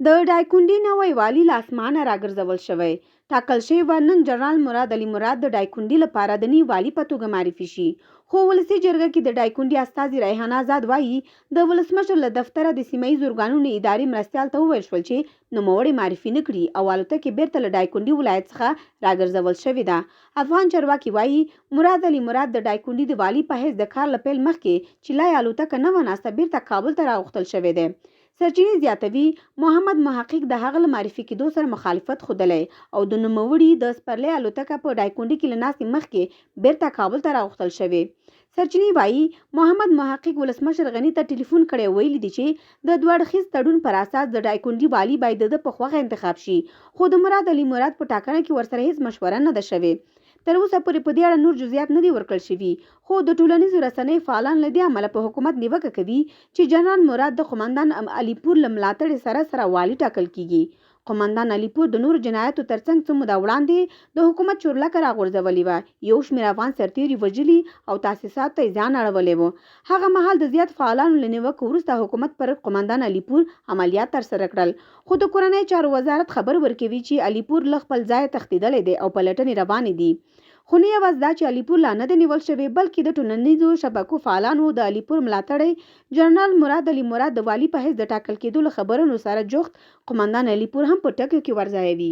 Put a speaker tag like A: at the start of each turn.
A: د دایکندي نوی والي له اسمانه راګرځول شوی. ټاکل شوی و نن جنرال مراد علي مراد د دایکندي لپاره د نوي والي په توګه معرفي شي. خو ولسي جرګه کې د دایکندي استازي ریحان آزاد وایي د ولسمشر له دفتره د سیمه ییزو ارګانونو اداري مرستیال ته وویل شول چې نوموړی معرفي نه کړي او الوتکې بیرته له دایکندي ولایت څخه راګرځول شوې ده. افغان چارواکي وایي مراد علي مراد د دایکندي د والي په حیث د کار له پیل مخکې چې لا الوتکه نه وه ناسته بیرته کابل ته راغوښتل شوی دی. سرچینې زیاتوي محمد محقق د هغه له معرفي کېدو سره مخالفت ښودلی او د نوموړي د سپرلۍ الوتکه په دایکندي کې له ناستې مخکې بیرته کابل ته راغوښتل شوې. سرچینې وایي محمد محقق ولسمشر غني ته ټلیفون کړی ویلي دي چې د دوه اړخیز تړون پر اساس د دایکندي والي باید د په خوښه انتخاب شي، خو د مراد علي مراد په ټاکنه کې ورسره هیڅ مشوره نه ده شوې. تر اوسه پورې په دې اړه نور جزئیات نه دي ورکړل شوي، خو د ټولنیزو رسنیو فعالان له دې امله په حکومت نیوکه کوي چې جنرال مراد د قومندان علیپور له ملاتړ سره والي ټاکل کیږي. قومندان علیپور د نورو جنایاتو ترڅنګ څه موده وړاندې د حکومت چورلکه راغورځولې وه، یو شمېر افغان سرتیري وژلي او تاسیساتو ته زیان اړولی و. هغه مهال د زیات فعالانو له نیوکې وروسته حکومت پر قومندان علیپور عملیات ترسره کړل، خو د کورنۍ چارو وزارت خبر ورکوي چې علیپور له خپل ځایه تښتېدلی دی او پلټنې روانې دي. خو نه یوازې دا چې علیپور لا نه دی نیول شوی، بلکې د ټولنیزو شبکو فعالانو د علیپور ملاتړی جنرال مراد علي مراد د والي په حیث د ټاکل کېدو له خبرونو سره جوخت قومندان علیپور هم په ټکیو کې ورځایوي.